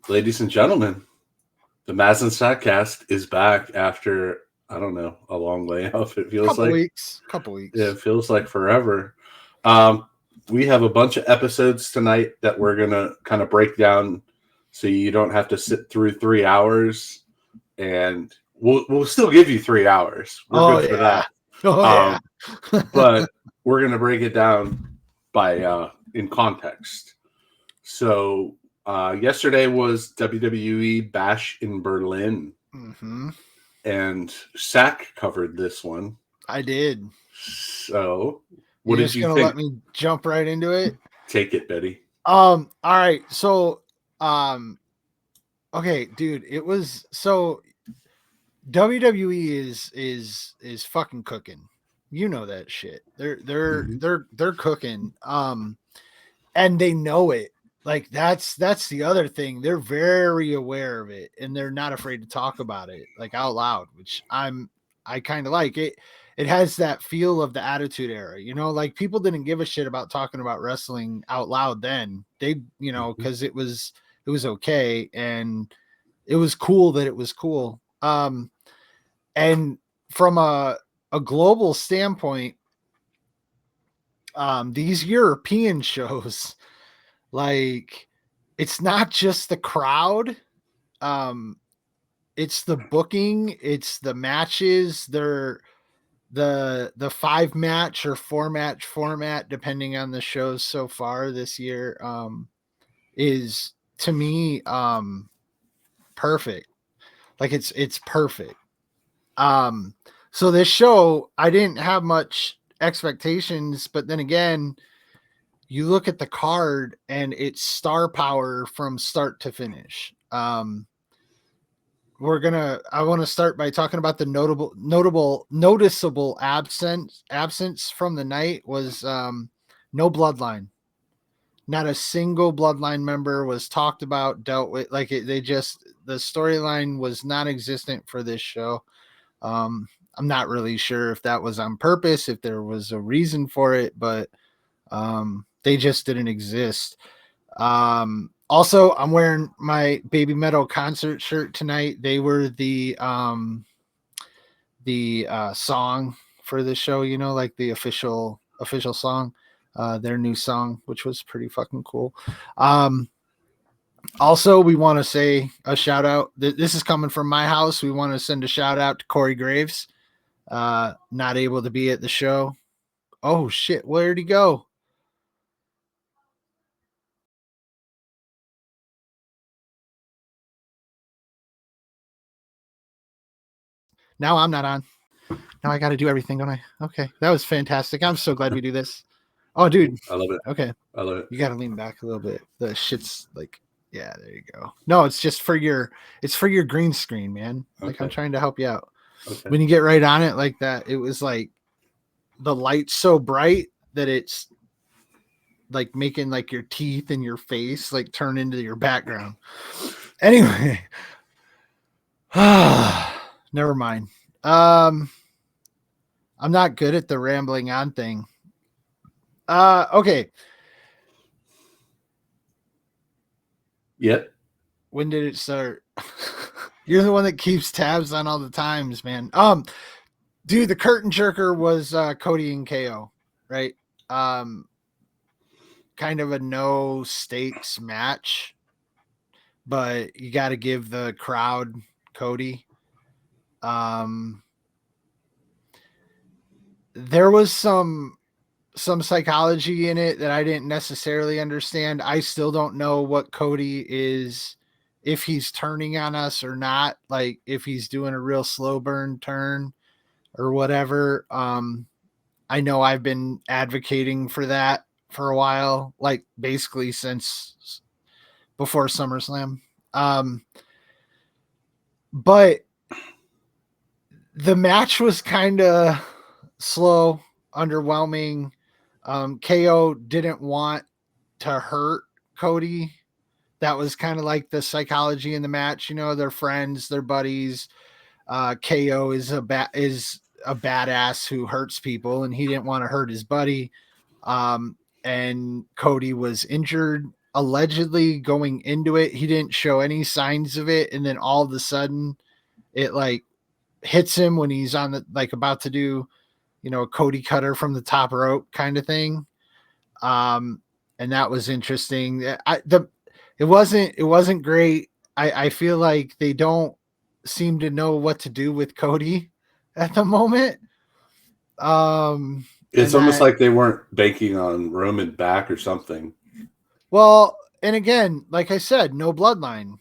Ladies and gentlemen, the Maz and Statcast is back after, I don't know, a long layoff. It feels Couple like weeks. Couple yeah, weeks. it feels like forever. Um, we have a bunch of episodes tonight that we're gonna kind of break down, so you don't have to sit through 3 hours, and we'll still give you 3 hours. We're Oh good for yeah. that. Oh yeah. Um, but we're gonna break it down by in context. So yesterday was WWE Bash in Berlin, hmm and Sack covered this one. I did. So, what You're did just you gonna think? let me jump right into it? Take it, Betty. All right. So um okay, dude, it was so WWE is fucking cooking. You know that shit. Mhm. They're cooking. And they know it. Like that's the other thing. They're very aware of it and they're not afraid to talk about it like out loud, which I kind of like it. It has that feel of the Attitude Era, like people didn't give a shit about talking about wrestling out loud then. They, Mhm. cuz it was okay and it was cool that it was cool. And from a global standpoint, these European shows, like, it's not just the crowd, um, it's the booking, it's the matches, they're the 5 match or 4 match format, depending on the shows so far this year, is to me perfect. Like it's perfect. Um, so this show, I didn't have much expectations, but then again, you look at the card and it's star power from start to finish. I want to start by talking about the noticeable absence from the night was no bloodline. Not a single bloodline member was talked about, dealt with. Like they just, the storyline was non-existent for this show. um I'm not really sure if that was on purpose, if there was a reason for it, but they just didn't exist. Also, I'm wearing my Baby Metal concert shirt tonight. They were the song for the show, like the official song, their new song, which was pretty fucking cool. Um, Also, we want to say a shout out. This is coming from my house. We want to send a shout out to Corey Graves. Not able to be at the show. Oh shit, where'd he go? Now I'm not on. Now I got to do everything, don't I? Okay, that was fantastic. I'm so glad we do this. Oh, dude. I love it. Okay, I love it. you got to lean back a little bit. The shit's like, yeah, there you go. No, it's just for your green screen, man. Like I'm Okay. trying to help you out. Okay. When you get right on it like that, it was like the light's so bright that it's like making like your teeth and your face like turn into your background. Anyway, never mind. Um, I'm not good at the rambling on thing. Okay. Yep. When did it start? You're the one that keeps tabs on all the times, man. Dude, the curtain jerker was Cody and KO, right? Um, Kind of a no stakes match, but you got to give the crowd Cody. Um, there was some psychology in it that I didn't necessarily understand. I still don't know what Cody is, if he's turning on us or not, like if he's doing a real slow burn turn or whatever. I know I've been advocating for that for a while, like basically since before SummerSlam. Um, but the match was kind of slow, underwhelming. KO didn't want to hurt Cody. That was kind of like the psychology in the match. They're friends, they're buddies. KO is a badass who hurts people, and he didn't want to hurt his buddy. And Cody was injured allegedly going into it, he didn't show any signs of it, and then all of a sudden it like hits him when he's on the like about to do, you know, a Cody cutter from the top rope kind of thing. And that was interesting. It wasn't great. I feel like they don't seem to know what to do with Cody at the moment. It's almost like they weren't banking on Roman back or something. Well, and again, like I said, no bloodline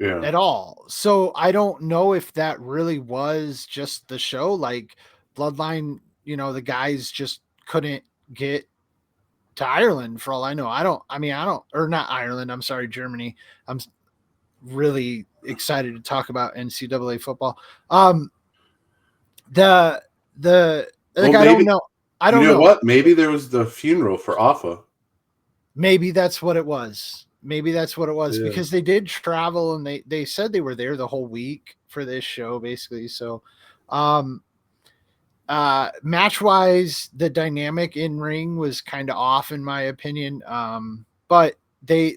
at all. So I don't know if that really was just the show. Like bloodline, you know, the guys just couldn't get to Ireland for all I know. I don't, or not Ireland. I'm sorry, Germany. I'm really excited to talk about NCAA football. The like, well, I don't know. I don't know what? Maybe there was the funeral for Alpha. Maybe that's what it was. Because they did travel and they said they were there the whole week for this show, basically. So, match wise, the dynamic in ring was kind of off in my opinion. But they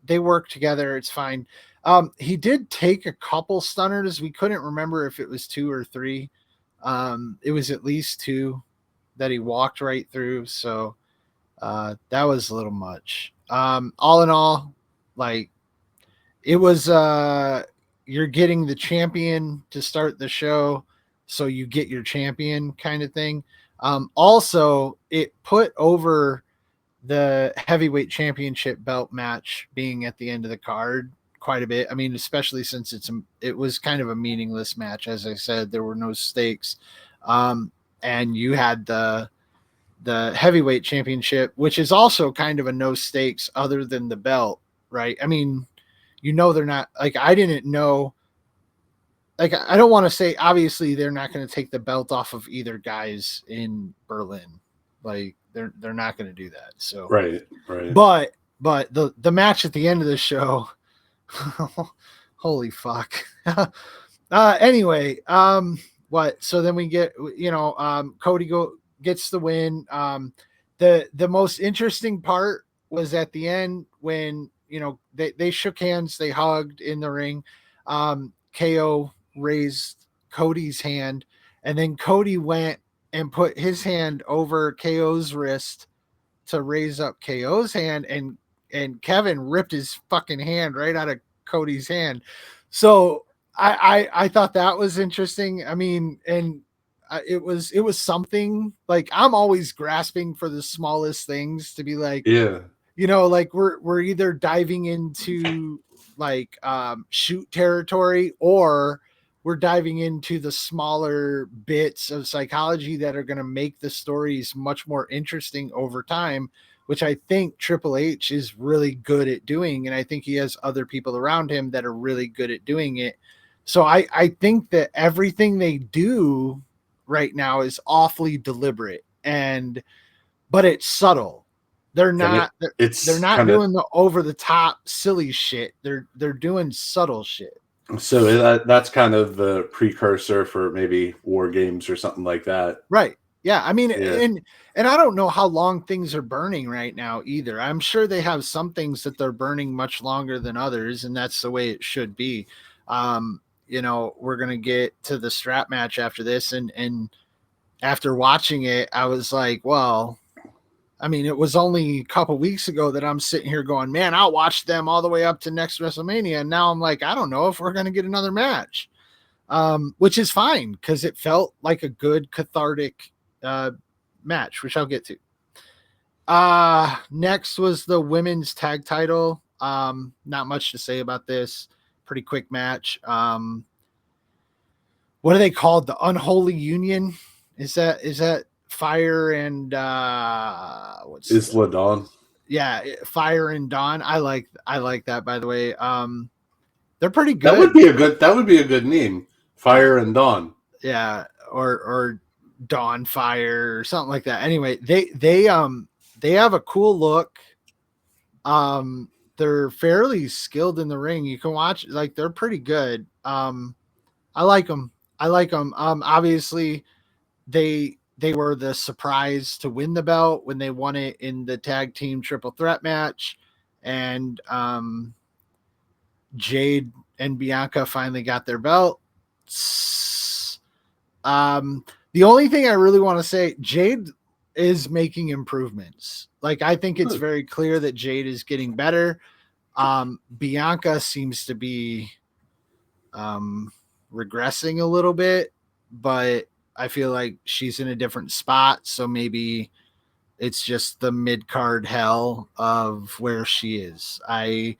work together. It's fine. He did take a couple stunners. We couldn't remember if it was 2 or 3. It was at least 2 that he walked right through. So, that was a little much. All in all, like it was, you're getting the champion to start the show, so you get your champion kind of thing. Also, it put over the heavyweight championship belt match being at the end of the card quite a bit. I mean, especially since it was kind of a meaningless match. As I said, there were no stakes. And you had the heavyweight championship, which is also kind of a no stakes other than the belt, right? I mean, you know, they're not like, I didn't know, like, I don't want to say, obviously they're not going to take the belt off of either guys in Berlin. Like they're not going to do that. So, right. But the match at the end of the show, holy fuck. Anyway, so then we get, you know, Cody gets the win. The most interesting part was at the end when, you know, they shook hands, they hugged in the ring. KO raised Cody's hand, and then Cody went and put his hand over KO's wrist to raise up KO's hand, and Kevin ripped his fucking hand right out of Cody's hand. So I thought that was interesting. I mean, and it was something. Like, I'm always grasping for the smallest things to be like, yeah, you know, like we're either diving into like shoot territory, or we're diving into the smaller bits of psychology that are going to make the stories much more interesting over time, which I think Triple H is really good at doing. And I think he has other people around him that are really good at doing it. So I think that everything they do right now is awfully deliberate, but it's subtle. They're not doing the over the top silly shit. They're doing subtle shit. So that's kind of the precursor for maybe War Games or something like that. Right. Yeah. I mean, and I don't know how long things are burning right now either. I'm sure they have some things that they're burning much longer than others, and that's the way it should be. You know, we're going to get to the strap match after this. And after watching it, I was like, well, I mean, it was only a couple weeks ago that I'm sitting here going, man, I'll watch them all the way up to next WrestleMania. And now I'm like, I don't know if we're going to get another match, which is fine because it felt like a good cathartic match, which I'll get to. Next was the women's tag title. Not much to say about this. Pretty quick match. What are they called? The Unholy Union? Is that Fire and what's Isla Dawn? Yeah, Fire and Dawn. I like that, by the way. They're pretty good. That would be a good name. Fire and Dawn. Yeah, or Dawn Fire or something like that. Anyway, they have a cool look. They're fairly skilled in the ring. You can watch, like, they're pretty good. I like them. Obviously they were the surprise to win the belt when they won it in the tag team triple threat match. and Jade and Bianca finally got their belts. The only thing I really want to say, Jade is making improvements. Like, I think it's very clear that Jade is getting better. Bianca seems to be regressing a little bit, but I feel like she's in a different spot. So maybe it's just the mid card hell of where she is. I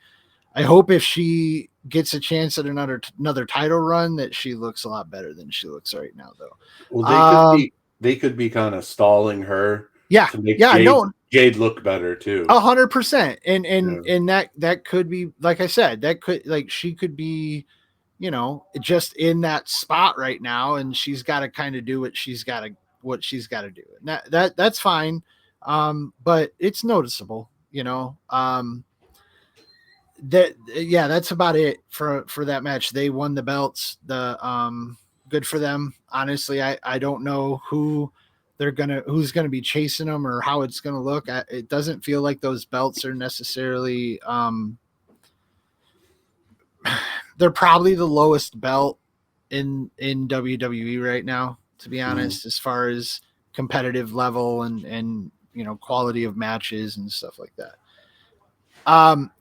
hope if she gets a chance at another title run that she looks a lot better than she looks right now, though. Well, they could be kind of stalling her to make Jade look better too. 100%. And that could be, like I said, that could, like, she could be, you know, just in that spot right now, and she's got to kind of do what she's got to do. And that's fine. But it's noticeable, you know. That's about it for that match. They won the belts. Good for them. Honestly, I don't know who's gonna be chasing them or how it's gonna look. It doesn't feel like those belts are necessarily they're probably the lowest belt in WWE right now, to be honest, as far as competitive level and you know, quality of matches and stuff like that.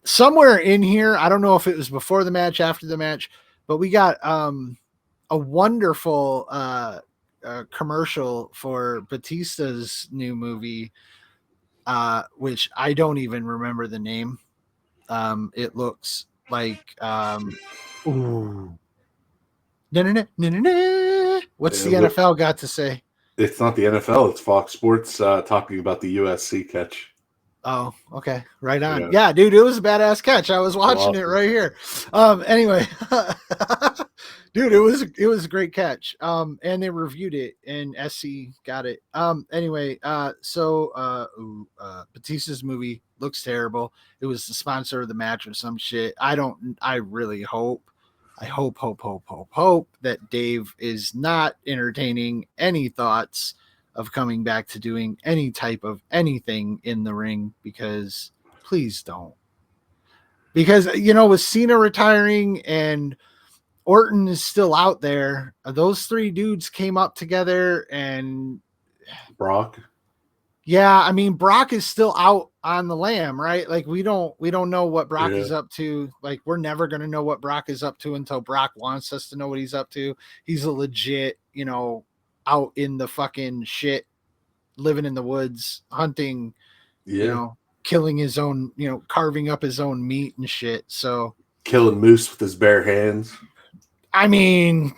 Somewhere in here, I don't know if it was before the match, after the match, but we got a wonderful commercial for Batista's new movie, which I don't even remember the name. It looks like ooh. What's the NFL got to say? It's not the NFL, it's Fox Sports talking about the USC catch. Oh, okay. Right on. Yeah, dude, it was a badass catch. I was watching it right here. Anyway, dude, it was a great catch. And they reviewed it and SC got it. Anyway, Batista's movie looks terrible. It was the sponsor of the match or some shit. I really hope that Dave is not entertaining any thoughts of coming back to doing any type of anything in the ring, because please don't. Because, you know, with Cena retiring and Orton is still out there, those three dudes came up together, and Brock. Yeah, I mean, Brock is still out on the lam, right? Like, we don't know what Brock is up to. Like, we're never going to know what Brock is up to until Brock wants us to know what he's up to. He's a legit, you know, out in the fucking shit, living in the woods, hunting, you know, killing his own, you know, carving up his own meat and shit. So killing moose with his bare hands. I mean,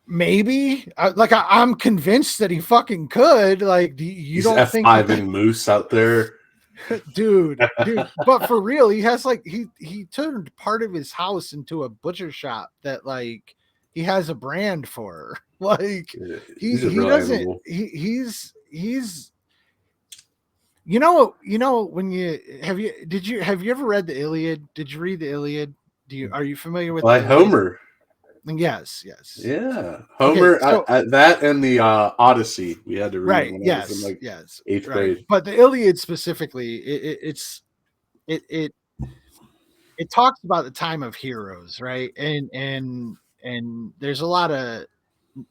maybe I'm convinced that he fucking could. Like, you don't F5 think and moose out there? dude, but for real, he has like he turned part of his house into a butcher shop that, like, he has a brand for. Like, he's you know when have you ever read the Iliad? Did you read the Iliad? Are you familiar with by Homer? Yes. Yeah, Homer. Okay, so, that and the Odyssey we had to read when I was in like eighth grade. But the Iliad specifically, it talks about the time of heroes, right? And there's a lot of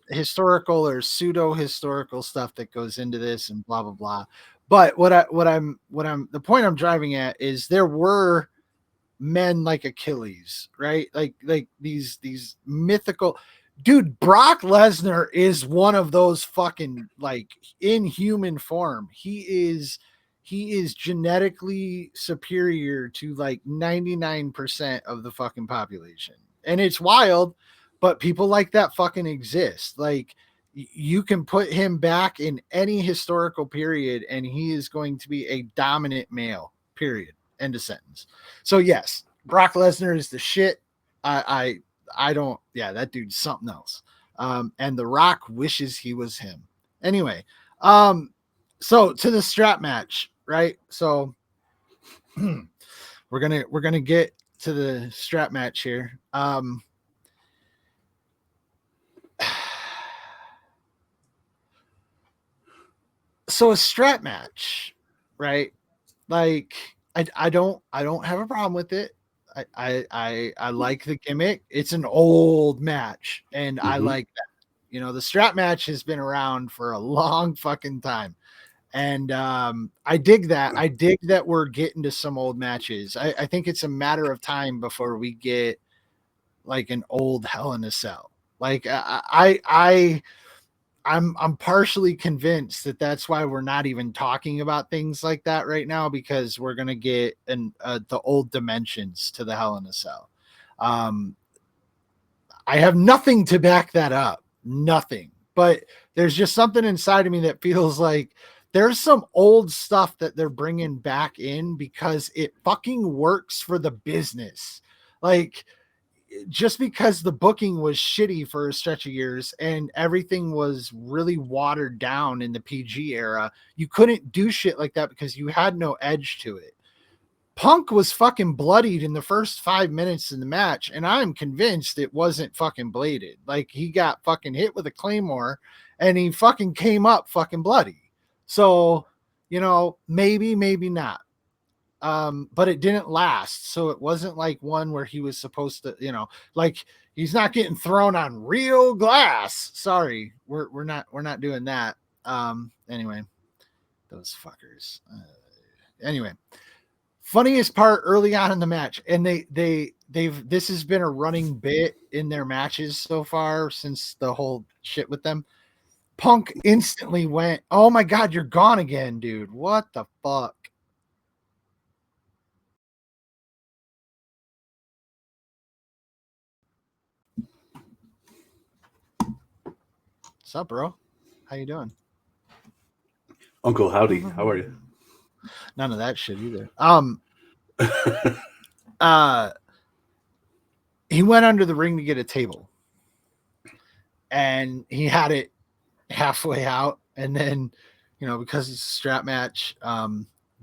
historical or pseudo historical stuff that goes into this and blah blah blah. But the point I'm driving at is there were men like Achilles, right? Like these mythical dude. Brock Lesnar is one of those fucking, like, in human form. He is genetically superior to like 99% of the fucking population. And it's wild, but people like that fucking exist. Like, you can put him back in any historical period and he is going to be a dominant male, period. End of sentence. So yes, Brock Lesnar is the shit. I don't, that dude's something else. And The Rock wishes he was him. Anyway, so to the strap match, right? So we're gonna get to the strap match here. So a strap match, right? Like I don't have a problem with it. I like the gimmick. It's an old match, and I Mm-hmm. like that. You know, the strap match has been around for a long fucking time. And I dig that. I dig that we're getting to some old matches. I think it's a matter of time before we get like an old Hell in a Cell. Like I'm partially convinced that that's why we're not even talking about things like that right now, because we're gonna get the old dimensions to the Hell in a Cell. Um, I have nothing to back that up, nothing. But there's just something inside of me that feels like there's some old stuff that they're bringing back in because it fucking works for the business. Like, just because the booking was shitty for a stretch of years and everything was really watered down in the PG era, you couldn't do shit like that because you had no edge to it. Punk was fucking bloodied in the first 5 minutes in the match, and I'm convinced it wasn't fucking bladed. Like, he got fucking hit with a claymore and he fucking came up fucking bloody. So, you know, maybe not. But it didn't last. So it wasn't like one where he was supposed to, you know, like he's not getting thrown on real glass. Sorry, we're not doing that. Anyway, those fuckers. Anyway, funniest part early on in the match, and they've this has been a running bit in their matches so far since the whole shit with them. Punk instantly went, "Oh my god, you're gone again, dude. What the fuck?" What's up, bro? How you doing? Uncle Howdy, how are you? None of that shit either. Uh he went under the ring to get a table and he had it halfway out, and then, you know, because it's a strap match,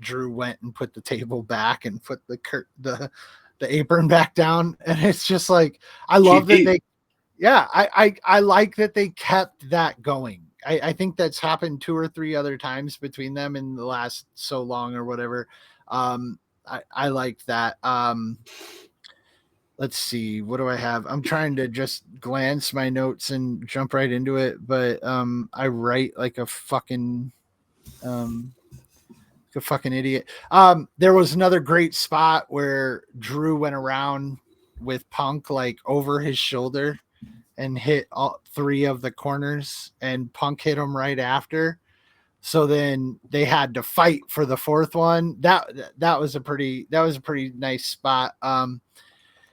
Drew went and put the table back and put the apron back down, and it's just like, I love that GP. I like that they kept that going. I think that's happened 2 or 3 other times between them in the last so long or whatever. I like that. Let's see, what do I have? I'm trying to just glance my notes and jump right into it, but I write like um a fucking idiot. There was another great spot where Drew went around with Punk like over his shoulder and hit all 3 of the corners, and Punk hit him right after. So then they had to fight for the 4th one. That was a pretty nice spot.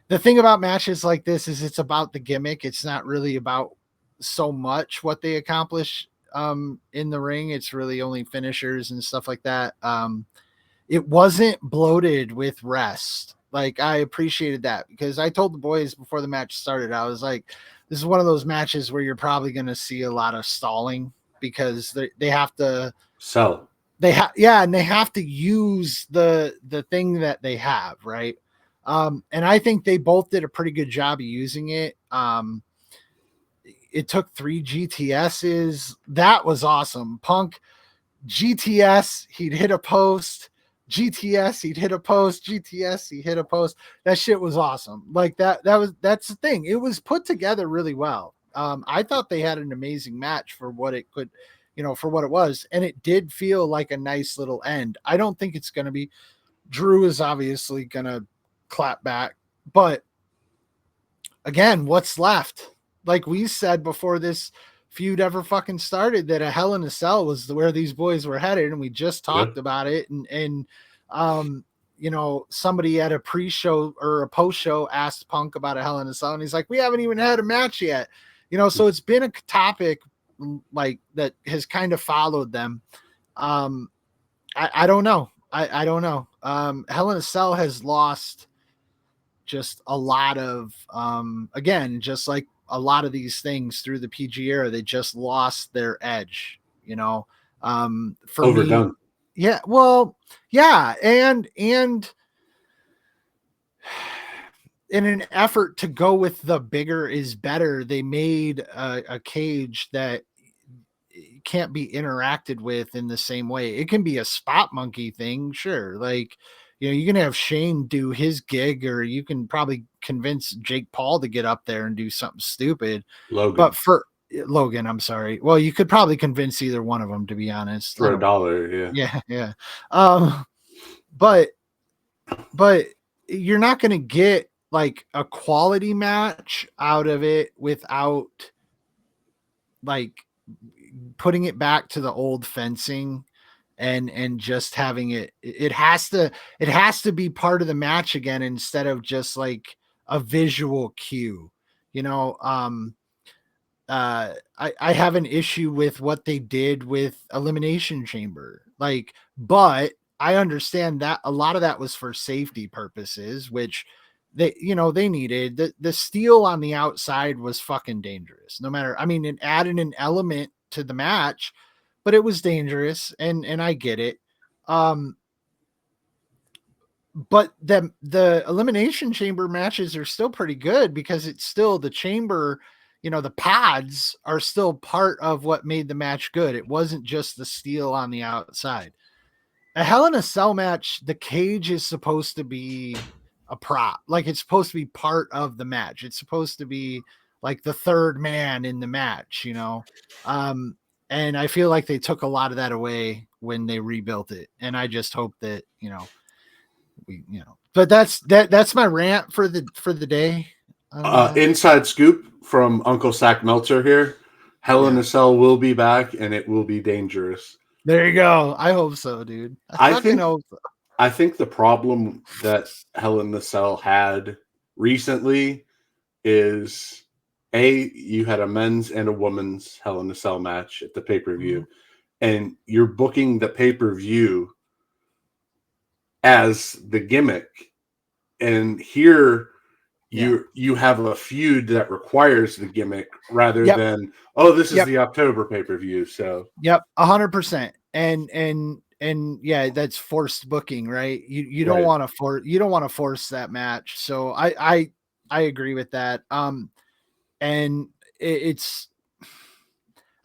The thing about matches like this is it's about the gimmick. It's not really about so much what they accomplish in the ring. It's really only finishers and stuff like that. It wasn't bloated with rest. Like, I appreciated that because I told the boys before the match started, I was like, this is one of those matches where you're probably going to see a lot of stalling because they have to Sell. and they have to use the thing that they have, right? And I think they both did a pretty good job of using it. It took 3 GTSs. That was awesome. Punk GTS, he'd hit a post. GTS, he'd hit a post. GTS, he hit a post. That shit was awesome. Like that's the thing. It was put together really well. I thought they had an amazing match for what it could, you know, for what it was, and it did feel like a nice little end. I don't think it's going to be. Drew is obviously going to clap back, but again, what's left? Like we said before this feud ever fucking started, that a Hell in a Cell was where these boys were headed, and we just Yeah. talked about it. And you know, somebody at a pre-show or a post-show asked Punk about a Hell in a Cell, and he's like, "We haven't even had a match yet." You know, so it's been a topic like that has kind of followed them. Um, I don't know. I don't know. Hell in a Cell has lost just a lot of again, just like a lot of these things through the PG era, they just lost their edge, you know. For me, Overdone. yeah, well, yeah, and in an effort to go with the bigger is better, they made a cage that can't be interacted with in the same way. It can be a spot monkey thing, sure. Like, you can have Shane do his gig, or you can probably convince Jake Paul to get up there and do something stupid. Logan. But for Logan, I'm sorry. Well, you could probably convince either one of them, to be honest. For $1, yeah. Yeah. But you're not going to get like a quality match out of it without like putting it back to the old fencing and just having it has to be part of the match again, instead of just like a visual cue. I have an issue with what they did with Elimination Chamber, but I understand that a lot of that was for safety purposes, which they needed. The steel on the outside was fucking dangerous. No matter, I mean, it added an element to the match, but it was dangerous, and I get it. But the Elimination Chamber matches are still pretty good, because it's still the chamber. The pods are still part of what made the match good. It wasn't just the steel on the outside. A Hell in a Cell match, the cage is supposed to be a prop. Like, it's supposed to be part of the match. It's supposed to be like the third man in the match, and I feel like they took a lot of that away when they rebuilt it. And I just hope that, but that's my rant for the day. Inside scoop from Uncle Sack Meltzer here. Hell in a Cell will be back, and it will be dangerous. There you go. I hope so, dude. I think the problem that Hell in a Cell had recently is, you had a men's and a women's Hell in a Cell match at the pay-per-view, and you're booking the pay-per-view as the gimmick, and here you have a feud that requires the gimmick rather than, this is the October pay-per-view. So 100%. And yeah, that's forced booking, right? You don't want to force that match. So I agree with that. And it's,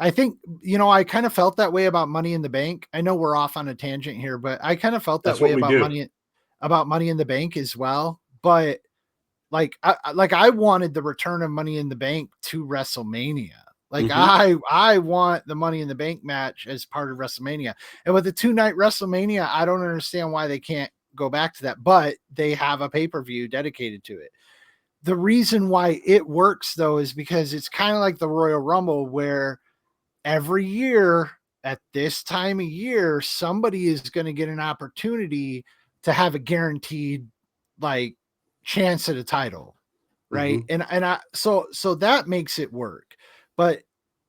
I think, I kind of felt that way about Money in the Bank. I know we're off on a tangent here, but I kind of felt that way about Money in the Bank as well. But I wanted the return of Money in the Bank to WrestleMania. I want the Money in the Bank match as part of WrestleMania. And with the 2-night WrestleMania, I don't understand why they can't go back to that, but they have a pay-per-view dedicated to it. The reason why it works, though, is because it's kind of like the Royal Rumble, where every year at this time of year, somebody is going to get an opportunity to have a guaranteed chance at a title, right? So that makes it work. But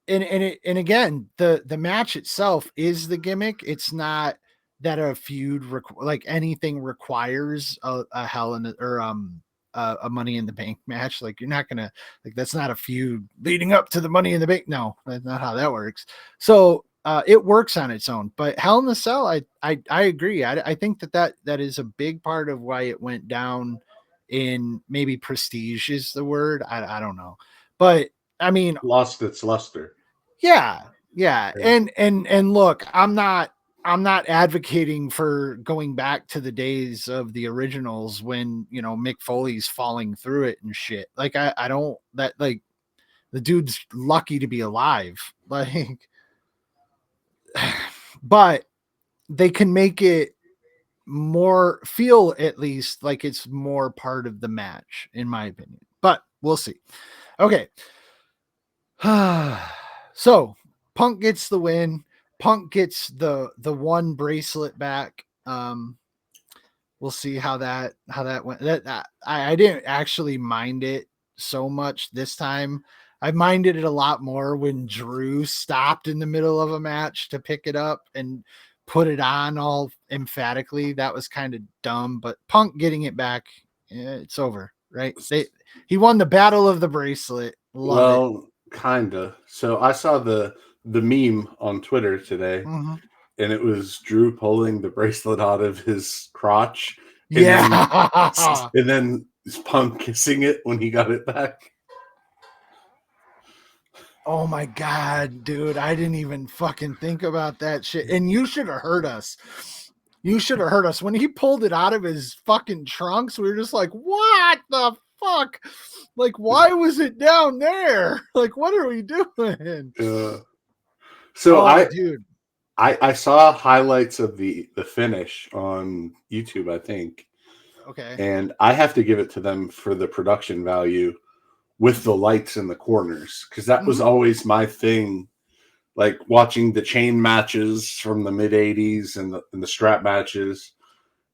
and again, the match itself is the gimmick. It's not that a feud anything requires a Hell in or a Money in the Bank match. You're not gonna that's not a feud leading up to the Money in the Bank. No, that's not how that works. So it works on its own. But Hell in a Cell, I agree. I think that is a big part of why it went down in maybe prestige is the word. I don't know, but I mean, lost its luster. Yeah. And look, I'm not advocating for going back to the days of the originals when, Mick Foley's falling through it and shit. I don't, that the dude's lucky to be alive. But they can make it more feel, at least, like it's more part of the match, in my opinion. But we'll see. Okay. So Punk gets the win. Punk gets the one bracelet back. We'll see how that went. I didn't actually mind it so much this time. I minded it a lot more when Drew stopped in the middle of a match to pick it up and put it on all emphatically. That was kind of dumb, but Punk getting it back, it's over, right? He won the battle of the bracelet. Love it. Kinda. So I saw the meme on Twitter today, and it was Drew pulling the bracelet out of his crotch, and then Punk kissing it when he got it back. Oh my God, dude. I didn't even fucking think about that shit. And you should have heard us. You should have heard us. When he pulled it out of his fucking trunks, we were just like, what the fuck? Like, why was it down there? Like, what are we doing? So Dude. I saw highlights of the finish on YouTube, I think. Okay. And I have to give it to them for the production value with the lights in the corners, because that was always my thing. Like watching the chain matches from the mid 80s and the strap matches,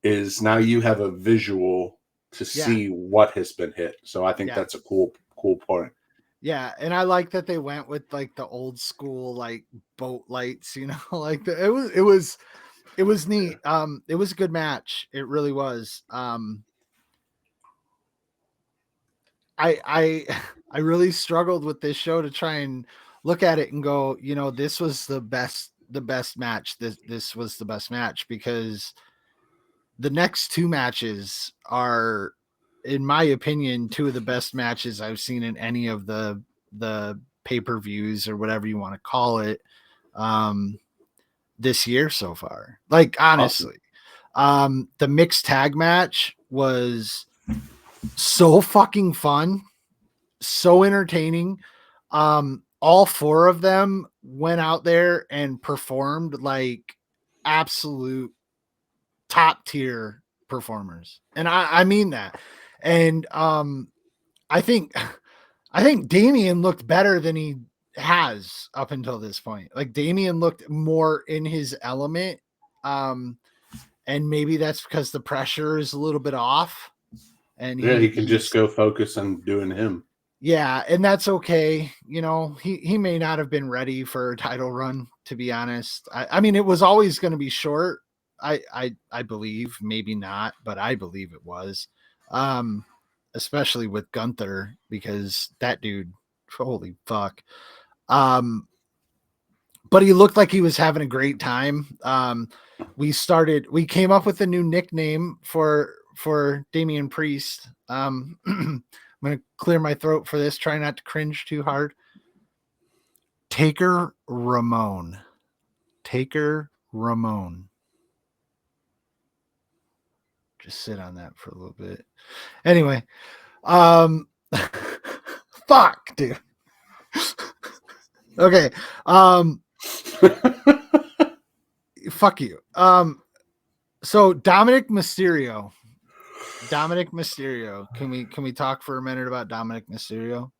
is now you have a visual to see what has been hit. So I think that's a cool point. Yeah, and I like that they went with like the old school like boat lights, you know, like it was neat. It was a good match. It really was. I I really struggled with this show to try and look at it and go, you know, this was the best match. This was the best match, because the next two matches are, in my opinion, two of the best matches I've seen in any of the pay-per-views or whatever you want to call it this year so far. Like, honestly. The mixed tag match was so fucking fun, so entertaining. All four of them went out there and performed like absolute top tier performers. And I mean that. And I think Damian looked better than he has up until this point. Like, Damian looked more in his element. And maybe that's because the pressure is a little bit off. And he can just go focus on doing him. Yeah, and that's okay. You know, he may not have been ready for a title run, to be honest. I mean, it was always going to be short. I believe, maybe not, but I believe it was. Especially with Gunther, because that dude, holy fuck. But he looked like he was having a great time. We came up with a new nickname for Damian Priest. I'm going to clear my throat for this. Try not to cringe too hard. Taker Ramon. Just sit on that for a little bit. Anyway, fuck, dude. Okay. Fuck you. So Dominic Mysterio. Can we talk for a minute about Dominic Mysterio?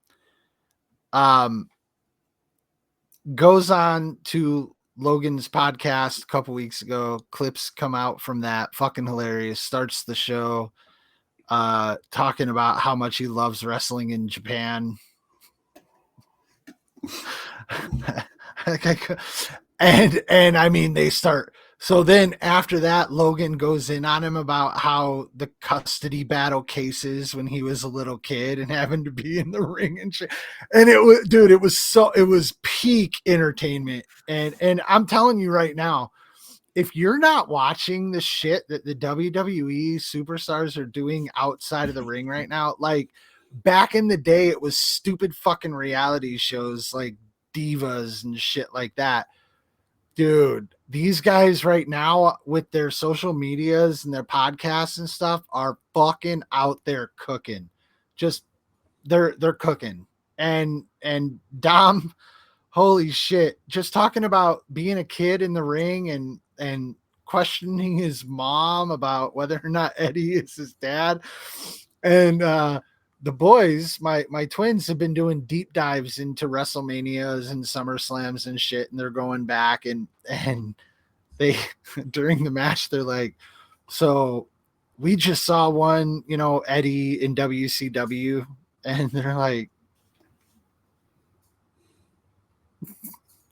Goes on to Logan's podcast a couple weeks ago. Clips come out from that. Fucking hilarious. Starts the show talking about how much he loves wrestling in Japan. and I mean, they start. So then after that, Logan goes in on him about how the custody battle cases when he was a little kid and having to be in the ring and shit. And it was, dude, it was peak entertainment. And I'm telling you right now, if you're not watching the shit that the WWE superstars are doing outside of the ring right now, like back in the day, it was stupid fucking reality shows like Divas and shit like that. Dude, these guys right now with their social medias and their podcasts and stuff are fucking out there cooking. Just they're cooking. And Dom, holy shit, just talking about being a kid in the ring and questioning his mom about whether or not Eddie is his dad. And the boys, my twins, have been doing deep dives into WrestleManias and SummerSlams and shit, and they're going back and they during the match they're like, so we just saw one, you know, Eddie in WCW, and they're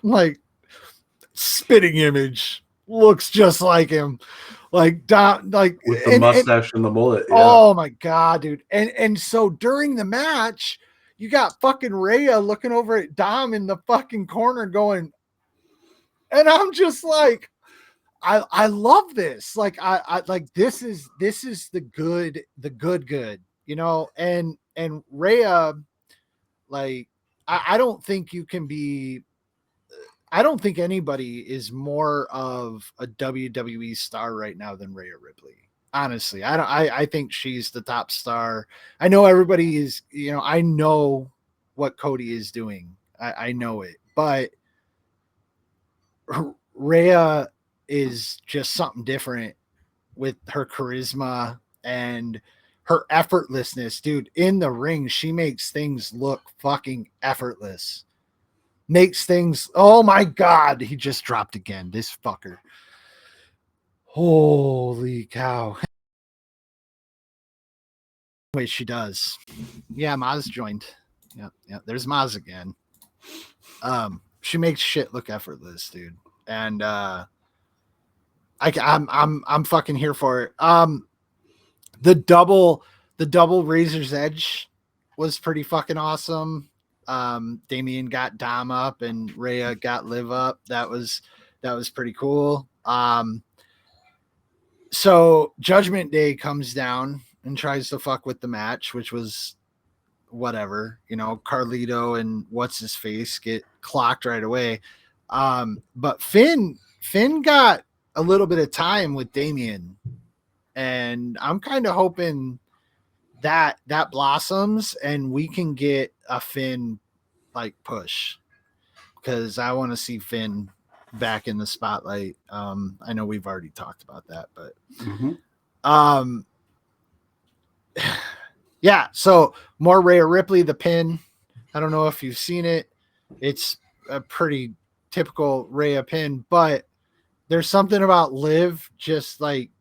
like spitting image looks just like him, like with the mustache and the mullet. Yeah. Oh my god, dude! And so during the match, you got fucking Rhea looking over at Dom in the fucking corner, going, and I'm just like, I love this. Like I like this is the good, you know. And Rhea, like, I don't think you can be. I don't think anybody is more of a WWE star right now than Rhea Ripley. Honestly, I don't. I think she's the top star. I know everybody is. You know, I know what Cody is doing. I know it, but Rhea is just something different with her charisma and her effortlessness, dude. In the ring, she makes things look fucking effortless. Makes things. Oh my god, he just dropped again. This fucker. Holy cow. Wait, she does. Yeah, Maz joined. Yeah. There's Maz again. She makes shit look effortless, dude. And I'm fucking here for it. The double Razor's Edge was pretty fucking awesome. Damien got Dom up and Rhea got Liv up. That was pretty cool. So Judgment Day comes down and tries to fuck with the match, which was whatever. You know, Carlito and what's his face get clocked right away. But Finn got a little bit of time with Damien, and I'm kind of hoping that blossoms and we can get a Finn like push, because I want to see Finn back in the spotlight. I know we've already talked about that, but yeah. So more Rhea Ripley, the pin. I don't know if you've seen it. It's a pretty typical Rhea pin, but there's something about Liv just like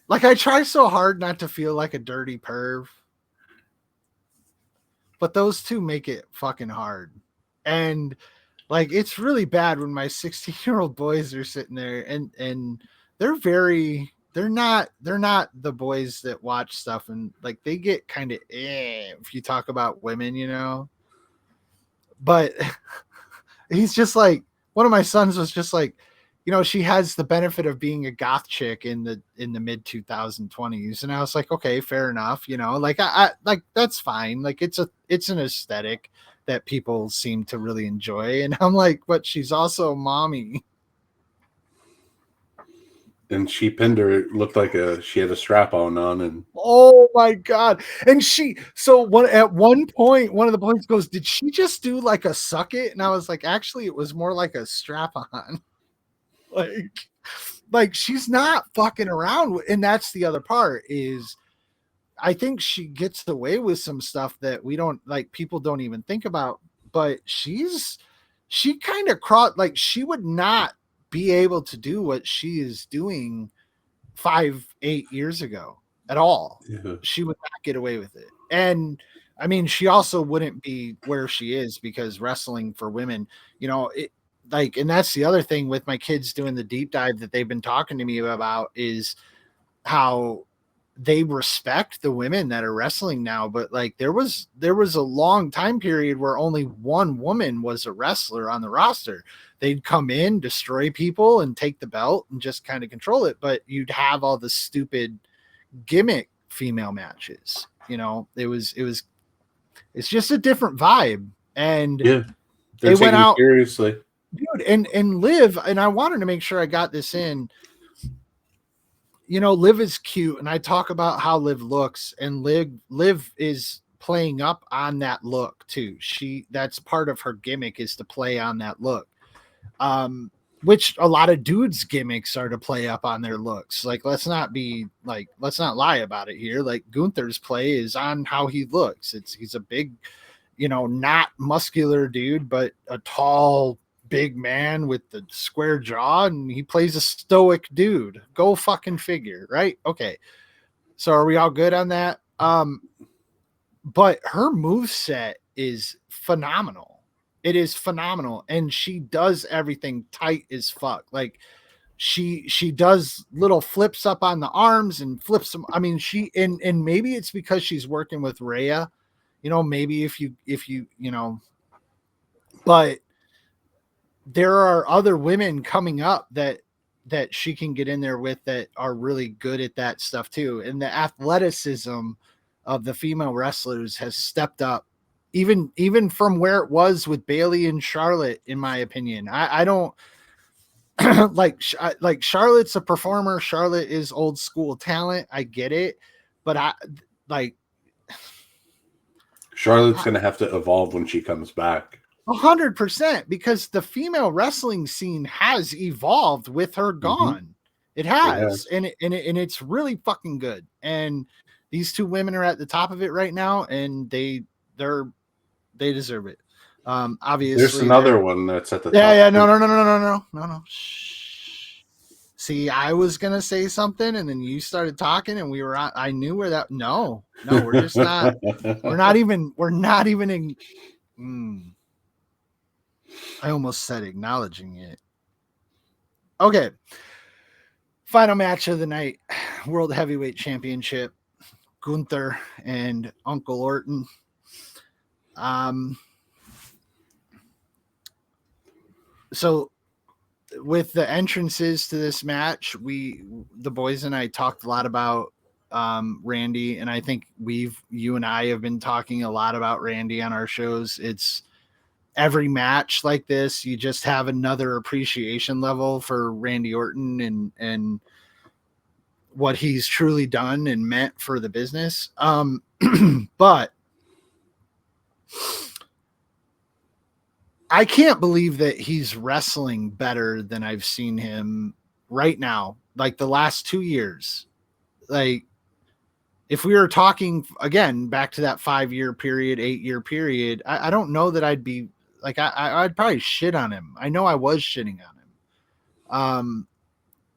I try so hard not to feel like a dirty perv, but those two make it fucking hard. And like, it's really bad when my 16-year-old boys are sitting there and they're not the boys that watch stuff, and like they get kind of if you talk about women, you know. But he's just like, one of my sons was just like, you know, she has the benefit of being a goth chick in the mid 2020s. And I was like, okay, fair enough. You know, like I like, that's fine. Like it's an aesthetic that people seem to really enjoy. And I'm like, but she's also mommy. And she pinned her. It looked like she had a strap on, and oh my god! And at one point, one of the points goes, "Did she just do like a suck it?" And I was like, actually, it was more like a strap on. like she's not fucking around. And that's the other part is, I think she gets away with some stuff that we don't like. People don't even think about. But she kind of like she would not be able to do what she is doing 5-8 years ago at all. yeah. She would not get away with it. And I mean, she also wouldn't be where she is because wrestling for women, you know, it like, and that's the other thing with my kids doing the deep dive that they've been talking to me about is how they respect the women that are wrestling now. But like there was a long time period where only one woman was a wrestler on the roster. They'd come in, destroy people, and take the belt and just kind of control it. But you'd have all the stupid gimmick female matches. You know, it's just a different vibe. And yeah, they went out seriously, dude. And Liv, and I wanted to make sure I got this in. You know, Liv is cute, and I talk about how Liv looks, and Liv is playing up on that look too. That's part of her gimmick is to play on that look. Which a lot of dudes' gimmicks are to play up on their looks. Like, let's not lie about it here. Like Gunther's play is on how he looks. He's a big, you know, not muscular dude, but a tall, big man with the square jaw, and he plays a stoic dude. Go fucking figure, right? Okay. So are we all good on that? But her moveset is phenomenal. It is phenomenal. And she does everything tight as fuck. Like she does little flips up on the arms and flips them. I mean, and maybe it's because she's working with Rhea, you know, maybe if you, you know, but there are other women coming up that she can get in there with that are really good at that stuff too. And the athleticism of the female wrestlers has stepped up, even from where it was with Bayley and Charlotte. In my opinion, I don't like Charlotte's a performer. Charlotte is old school talent. I get it, but Charlotte's going to have to evolve when she comes back. 100%, because the female wrestling scene has evolved with her gone. Mm-hmm. It has, and it's really fucking good. And these two women are at the top of it right now, and they deserve it. Obviously, there's another one that's at the top. Yeah, no. Shh. See, I was gonna say something, and then you started talking, and we were on. I knew where that. No, we're just not. We're not even in. I almost said acknowledging it. Okay. Final match of the night, World Heavyweight Championship, Gunther and Uncle Orton. So with the entrances to this match, the boys and I talked a lot about Randy, and I think you and I have been talking a lot about Randy on our shows. It's every match like this, you just have another appreciation level for Randy Orton and what he's truly done and meant for the business. But I can't believe that he's wrestling better than I've seen him right now. Like the last 2 years, like if we were talking again, back to that 5-year period, 8-year period, I don't know that I'd be like, I'd probably shit on him. I know I was shitting on him.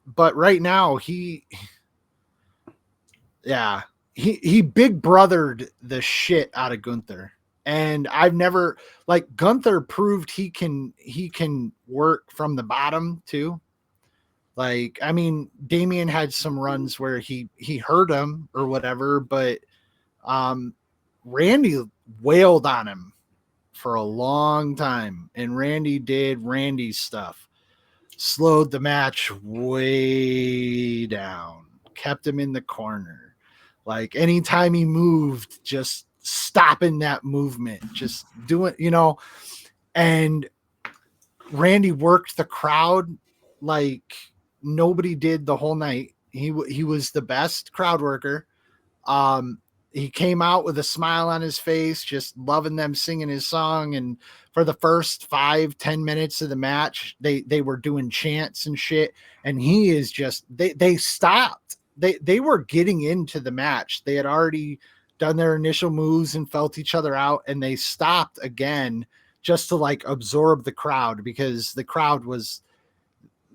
But right now he big brothered the shit out of Gunther. And I've never, like, Gunther proved he can work from the bottom too. Like, I mean, Damian had some runs where he hurt him or whatever, but Randy wailed on him for a long time, and Randy did Randy stuff, slowed the match way down, kept him in the corner. Like anytime he moved, just stopping that movement, just doing, and Randy worked the crowd like nobody did the whole night. He was the best crowd worker. He came out with a smile on his face, just loving them singing his song. And for the first 5-10 minutes of the match, they were doing chants and shit. And he is just, they stopped. They were getting into the match. They had already done their initial moves and felt each other out. And they stopped again just to like absorb the crowd, because the crowd was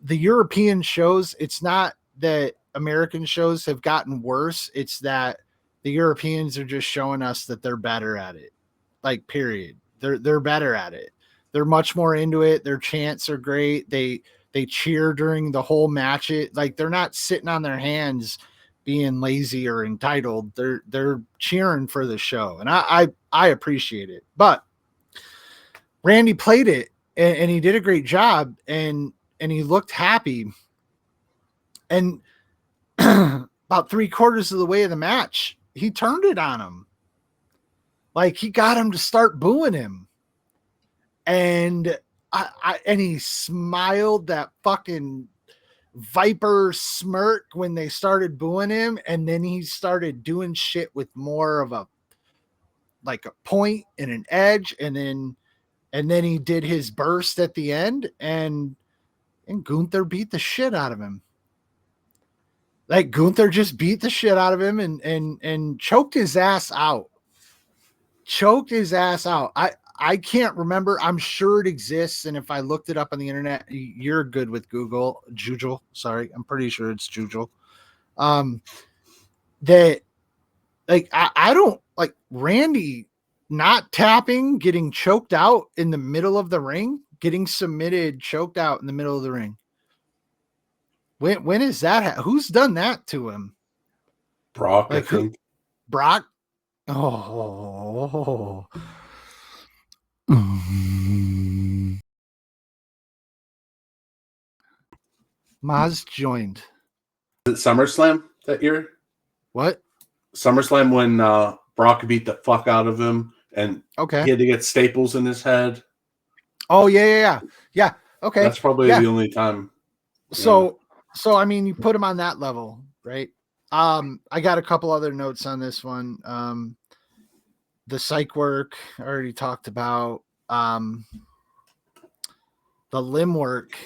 the European shows. It's not that American shows have gotten worse. It's that the Europeans are just showing us that they're better at it. Like, period. They're better at it. They're much more into it. Their chants are great. They cheer during the whole match. Like, they're not sitting on their hands being lazy or entitled. They're cheering for the show. And I appreciate it. But Randy played it and he did a great job, and he looked happy. And about 3/4 of the way of the match, he turned it on him. Like, he got him to start booing him. And and he smiled that fucking viper smirk when they started booing him. And then he started doing shit with more of a point and an edge. And then he did his burst at the end, and Gunther beat the shit out of him. Like, Gunther just beat the shit out of him and choked his ass out. I can't remember. I'm sure it exists. And if I looked it up on the internet, you're good with Google. Jujul. Sorry. I'm pretty sure it's Jujul. That, like, I don't like Randy not tapping, getting choked out in the middle of the ring, getting submitted, choked out in the middle of the ring. When is that? Who's done that to him? Brock, like, I think. Brock? Oh. Maz joined. Was it SummerSlam that year? What? SummerSlam when Brock beat the fuck out of him, and Okay. he had to get staples in his head. Oh yeah. Okay. That's probably the only time. So I mean, you put him on that level, right? I got a couple other notes on this one. The psych work I already talked about. The limb work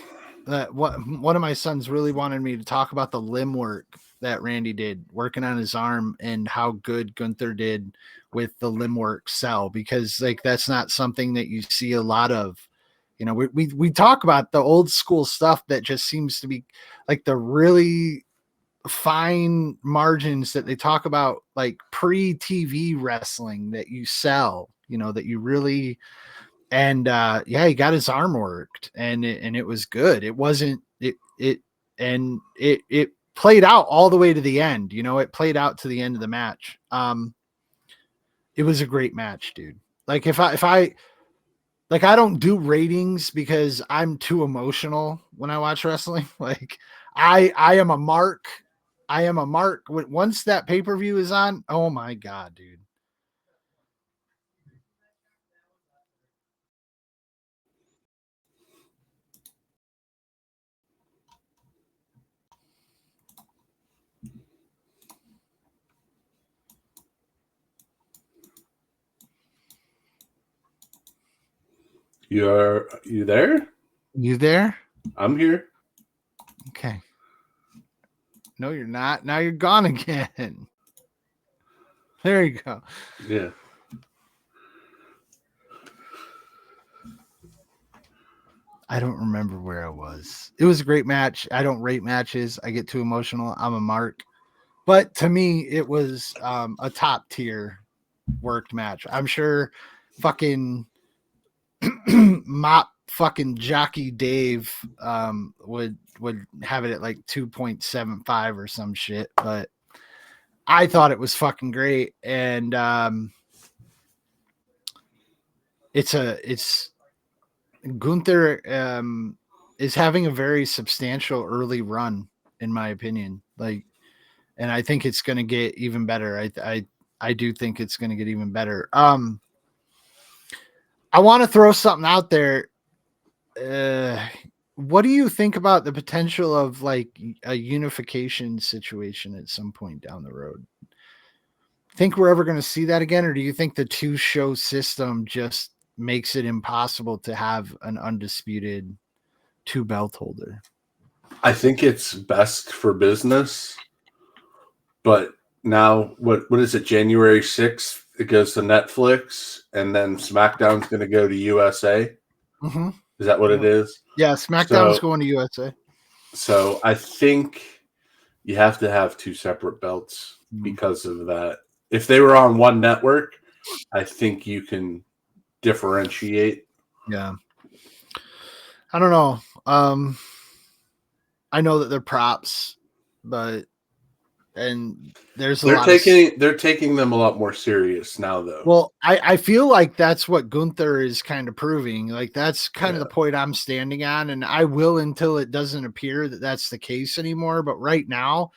that one of my sons really wanted me to talk about the limb work that Randy did working on his arm and how good Gunther did with the limb work sell, because like that's not something that you see a lot of. You know, we talk about the old school stuff that just seems to be like the really fine margins that they talk about, like pre-TV wrestling that you sell, you know, that you really. And yeah, he got his arm worked, and it was good. It wasn't it played out all the way to the end. You know, it played out to the end of the match. It was a great match, dude. Like if I like, I don't do ratings because I'm too emotional when I watch wrestling. Like I am a mark. I am a mark. Once that pay-per-view is on, oh my God, dude. You there? You there? I'm here. Okay. No, you're not. Now you're gone again. There you go. Yeah. I don't remember where I was. It was a great match. I don't rate matches. I get too emotional. I'm a mark. But to me, it was a top tier worked match. I'm sure fucking mop fucking jockey Dave would have it at like 2.75 or some shit, but I thought it was fucking great. And it's Gunther is having a very substantial early run, in my opinion. Like, and I think it's going to get even better. I do think it's going to get even better. I want to throw something out there. What do you think about the potential of like a unification situation at some point down the road? Think we're ever going to see that again, or do you think the 2-show system just makes it impossible to have an undisputed 2-belt holder? I think it's best for business, but now what is it? January 6th, it goes to Netflix, and then SmackDown's going to go to USA. Mm-hmm. Is that what it is? Yeah, SmackDown's going to USA. So I think you have to have 2 separate belts because of that. If they were on one network, I think you can differentiate. Yeah. I don't know. I know that they're props, but they're taking them a lot more serious now, though. Well, I feel like that's what Gunther is kind of proving. Like that's kind of the point I'm standing on, and I will until it doesn't appear that that's the case anymore. But right now,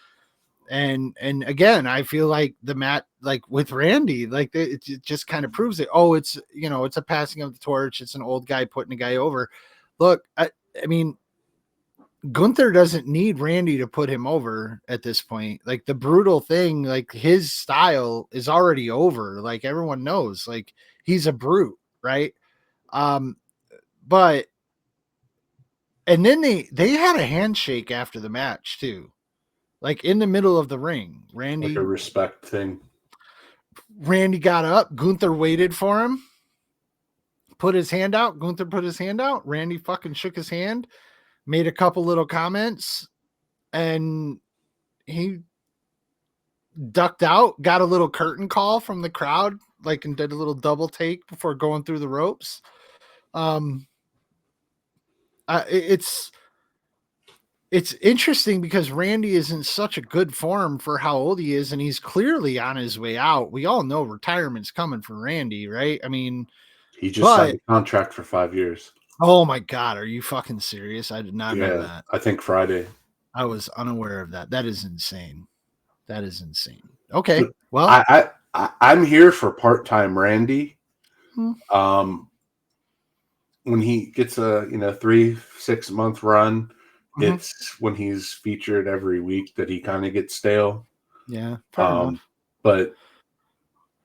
and again, I feel like the match, like with Randy, like it just kind of proves it. Oh, it's it's a passing of the torch. It's an old guy putting a guy over. Look, I mean, Gunther doesn't need Randy to put him over at this point. Like the brutal thing, like his style is already over. Like everyone knows, like he's a brute, right? But and then they had a handshake after the match too, like in the middle of the ring. Randy, like a respect thing. Randy got up. Gunther waited for him. Put his hand out. Gunther put his hand out. Randy fucking shook his hand, made a couple little comments, and he ducked out, got a little curtain call from the crowd, like, and did a little double take before going through the ropes. It's interesting because Randy is in such a good form for how old he is, and he's clearly on his way out. We all know retirement's coming for Randy, right? I mean, he just signed a contract for 5 years. Oh my God, are you fucking serious? I did not know that. I think Friday. I was unaware of that. That is insane. That is insane. Okay, well, I'm here for part-time Randy. Hmm. When he gets a 3-6 month run, Mm-hmm. it's when he's featured every week that he kind of gets stale. Yeah, fair enough. But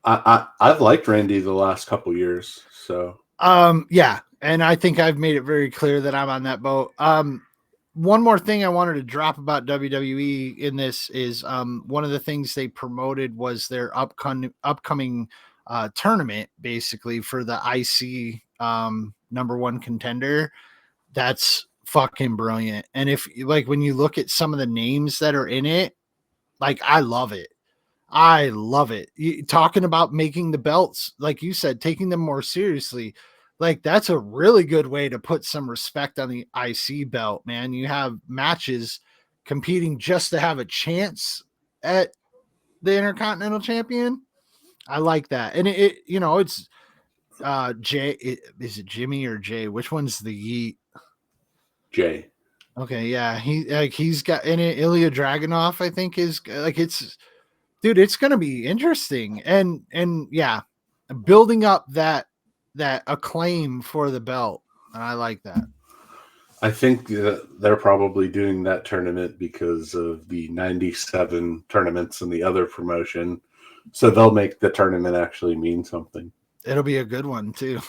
I've liked Randy the last couple years. So Yeah, and I think I've made it very clear that I'm on that boat. One more thing I wanted to drop about WWE in this is one of the things they promoted was their upcoming tournament, basically for the IC number one contender. That's fucking brilliant. And if like when you look at some of the names that are in it, like I love it. I love it. Talking about making the belts, like you said, taking them more seriously. Like that's a really good way to put some respect on the IC belt, man. You have matches competing just to have a chance at the Intercontinental Champion. I like that. And it's is it Jimmy or Jay? Which one's the Yeet? Jay. Okay, yeah. He's got in it Ilya Dragunov, I think is like it's dude, it's gonna be interesting. And yeah, building up that acclaim for the belt. And I like that. I think they're probably doing that tournament because of the 97 tournaments and the other promotion. So they'll make the tournament actually mean something. It'll be a good one too.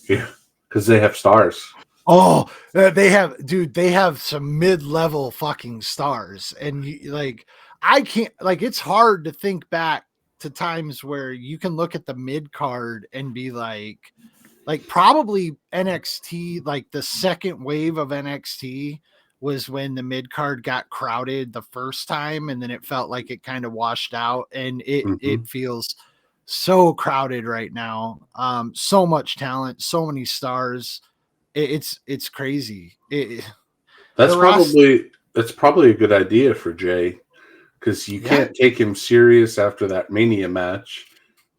Yeah, because they have stars. Oh, they have some mid-level fucking stars. And I can't, like, it's hard to think back to times where you can look at the mid card and be like probably NXT, like the second wave of NXT was when the mid card got crowded the first time, and then it felt like it kind of washed out, and it feels so crowded right now. So much talent, so many stars. It's crazy. That's probably a good idea for Jay, because you can't take him serious after that Mania match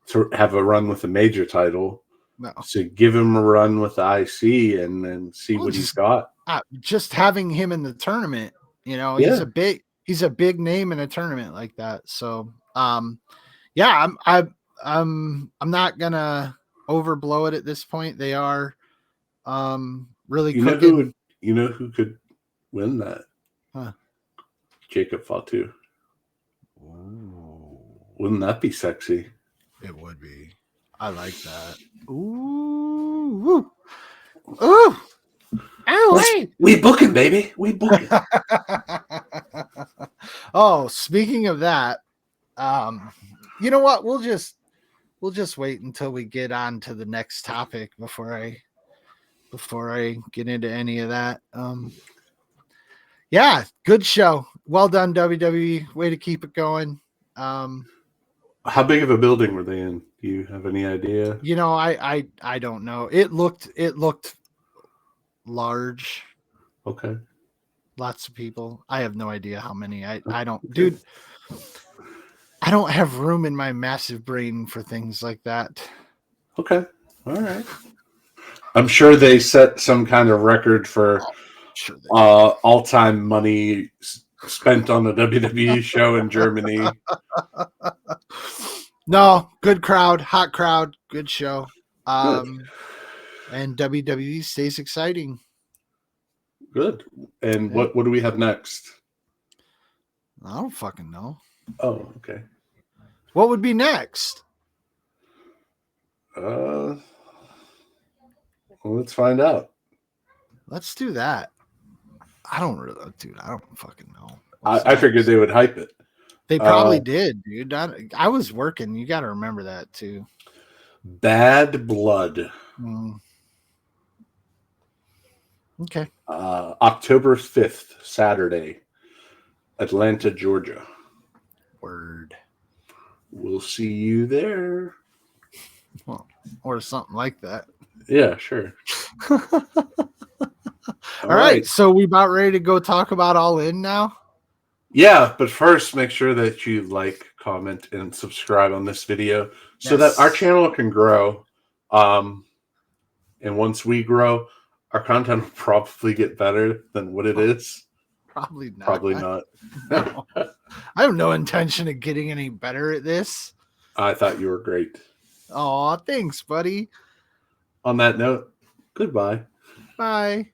to have a run with a major title. No. So give him a run with the IC and then see what he's got. Just having him in the tournament, he's a big name in a tournament like that. So yeah, I'm not gonna overblow it at this point. They are really cooking. Who could win that? Huh. Jacob Fatu. Ooh. Wouldn't that be sexy? It would be. I like that. Ooh. Ooh. We booking, baby. We booking. Oh, speaking of that, you know what? We'll just wait until we get on to the next topic before I get into any of that. Yeah, good show. Well done, WWE. Way to keep it going. How big of a building were they in? Do you have any idea? I don't know. It looked large. Okay. Lots of people. I have no idea how many. I don't, dude. I don't have room in my massive brain for things like that. Okay. All right. I'm sure they set some kind of record for all-time money spent on a WWE show in Germany. No, good crowd, hot crowd, good show. Good. And WWE stays exciting. Good. And what do we have next? I don't fucking know. Oh, okay. What would be next? Well, let's find out. Let's do that. I don't fucking know. I figured they would hype it. They probably did, dude. I was working. You got to remember that too. Bad Blood. Okay. October 5th, Saturday, Atlanta, Georgia. Word. We'll see you there. Well, or something like that. Yeah, sure. All right. So we about ready to go talk about All In now? Yeah, but first make sure that you like, comment, and subscribe on this video so that our channel can grow. And once we grow, our content will probably get better than what it is. Probably not. Probably not. No. I have no intention of getting any better at this. I thought you were great. Aw, thanks, buddy. On that note, goodbye. Bye.